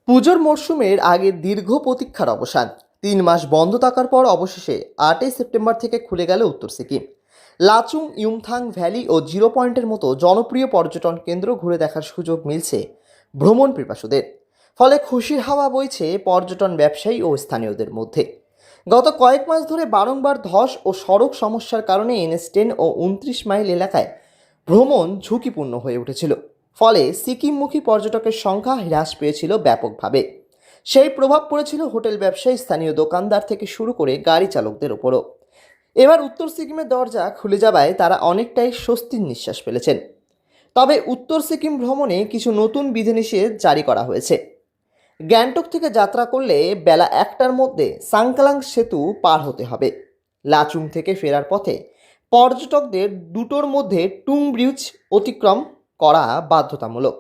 পুজোর মরশুমের আগে দীর্ঘ প্রতীক্ষার অবসান। 3 মাস বন্ধ থাকার পর অবশেষে 8ই সেপ্টেম্বর থেকে খুলে গেল উত্তর সিকিম। লাচুং, ইউমথাং ভ্যালি ও জিরো পয়েন্টের মতো জনপ্রিয় পর্যটন কেন্দ্র ঘুরে দেখার সুযোগ মিলছে ভ্রমণ পিপাসুদের। ফলে খুশির হাওয়া বইছে পর্যটন ব্যবসায়ী ও স্থানীয়দের মধ্যে। গত কয়েক মাস ধরে বারংবার ধস ও সড়ক সমস্যার কারণে NH10 ও 29 মাইল এলাকায় ভ্রমণ ঝুঁকিপূর্ণ হয়ে উঠেছিল। ফলে সিকিমমুখী পর্যটকের সংখ্যা হ্রাস পেয়েছিল ব্যাপকভাবে। সেই প্রভাব পড়েছিল হোটেল ব্যবসায়ী, স্থানীয় দোকানদার থেকে শুরু করে গাড়ি চালকদের ওপরও। এবার উত্তর সিকিমের দরজা খুলে যাওয়ায় তারা অনেকটাই স্বস্তির নিঃশ্বাস ফেলেছেন। তবে উত্তর সিকিম ভ্রমণে কিছু নতুন বিধিনিষেধ জারি করা হয়েছে। গ্যাংটক থেকে যাত্রা করলে বেলা 1টার মধ্যে সাংকালাং সেতু পার হতে হবে। লাচুং থেকে ফেরার পথে পর্যটকদের দুটোর মধ্যে টুং ব্রিজ অতিক্রম করা বাধ্যতামূলক।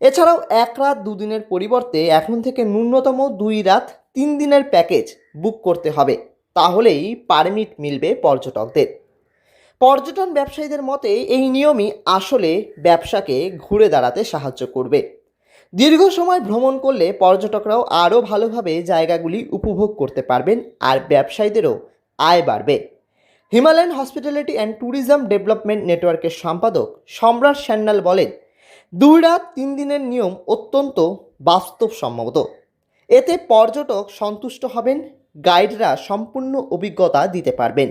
এছাড়াও 1 রাত 2 দিনের পরিবর্তে এখন থেকে ন্যূনতম 2 রাত 3 দিনের প্যাকেজ বুক করতে হবে, তাহলেই পারমিট মিলবে পর্যটকদের। পর্যটন ব্যবসায়ীদের মতে এই নিয়মই আসলে ব্যবসাকে ঘুরে দাঁড়াতে সাহায্য করবে। দীর্ঘ সময় ভ্রমণ করলে পর্যটকরাও আরও ভালোভাবে জায়গাগুলি উপভোগ করতে পারবেন, আর ব্যবসায়ীদেরও আয় বাড়বে। Himalayan hospitality and tourism development নেটওয়ার্কের সম্পাদক সম্রাট সান্যাল বলেন, 2 রাত 3 দিনের নিয়ম অত্যন্ত বাস্তবসম্মত। এতে পর্যটক সন্তুষ্ট হবেন, গাইডরা সম্পূর্ণ অভিজ্ঞতা দিতে পারবেন,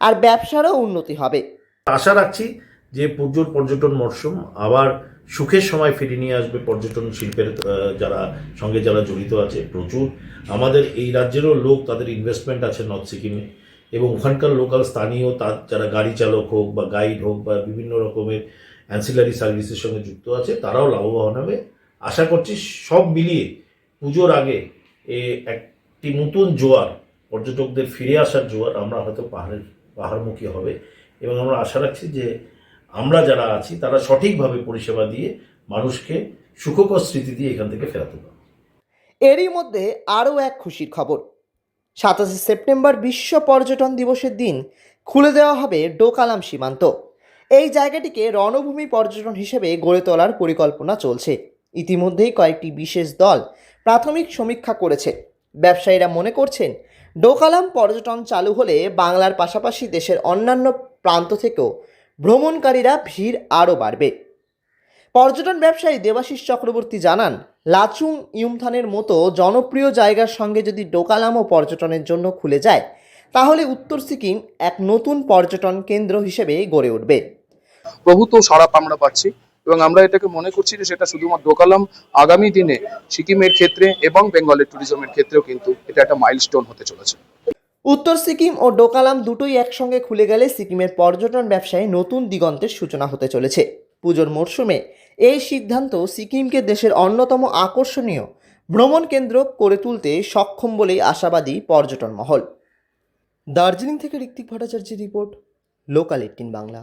আর ব্যবসারও উন্নতি হবে। আশা রাখছি যে পুজোর পর্যটন মরশুম আবার সুখের সময় ফিরিয়ে নিয়ে আসবে পর্যটন শিল্পের যারা জড়িত আছে। প্রচুর আমাদের এই রাজ্যেরও লোক, তাদের ইনভেস্টমেন্ট আছে নর্থ সিকিমে, এবং ওখানকার লোকাল স্থানীয় যারা গাড়ি চালক হোক বা গাইড হোক বা বিভিন্ন রকমের অ্যান্সিলারি সার্ভিসের সঙ্গে যুক্ত আছে, তারাও লাভবান হবে। আশা করছি সব মিলিয়ে পুজোর আগে একটি নতুন জোয়ার, পর্যটকদের ফিরে আসার জোয়ার আমরা হয়তো পাহাড়মুখী হবে, এবং আমরা আশা রাখছি যে আমরা যারা আছি তারা সঠিকভাবে পরিষেবা দিয়ে মানুষকে সুখকর স্মৃতি দিয়ে এখান থেকে ফেরাতে পারব। এরই মধ্যে আরও এক খুশির খবর। 27 সেপ্টেম্বর বিশ্ব পর্যটন দিবসের দিন খুলে দেওয়া হবে ডোকালাম সীমান্ত। এই জায়গাটিকে রণভূমি পর্যটন হিসেবে গড়ে তোলার পরিকল্পনা চলছে। ইতিমধ্যেই কয়েকটি বিশেষ দল প্রাথমিক সমীক্ষা করেছে। ব্যবসায়ীরা মনে করছেন, ডোকালাম পর্যটন চালু হলে বাংলার পাশাপাশি দেশের অন্যান্য প্রান্ত থেকেও ভ্রমণকারীরা ভিড় আরও বাড়বে। পর্যটন ব্যবসায়ী দেবাশিস চক্রবর্তী জানান, লাচুং, ইউমথানের মতো জনপ্রিয় জায়গার সঙ্গে যদি ডোকালামও পর্যটনের জন্য খুলে যায়, তাহলে উত্তর সিকিম এক নতুন পর্যটন কেন্দ্র হিসেবে গড়ে উঠবে। প্রভূত সাড়া আমরা পাচ্ছি, এবং আমরা এটাকে মনে করছি যে সেটা শুধুমাত্র ডোকালাম আগামী দিনে সিকিমের ক্ষেত্রে এবং বেঙ্গলের ট্যুরিজমের ক্ষেত্রেও কিন্তু এটা একটা মাইলস্টোন হতে চলেছে। উত্তর সিকিম ও ডোকালাম দুটোই একসঙ্গে খুলে গেলে সিকিমের পর্যটন ব্যবসায় নতুন দিগন্তের সূচনা হতে চলেছে। পুজোর মরশুমে এই সিদ্ধান্ত সিকিমকে দেশের অন্যতম আকর্ষণীয় ভ্রমণ কেন্দ্র করে তুলতে সক্ষম বলেই আশাবাদী পর্যটন মহল। দার্জিলিং থেকে ঋত্বিক ভট্টাচার্যের রিপোর্ট, লোকাল 18 বাংলা।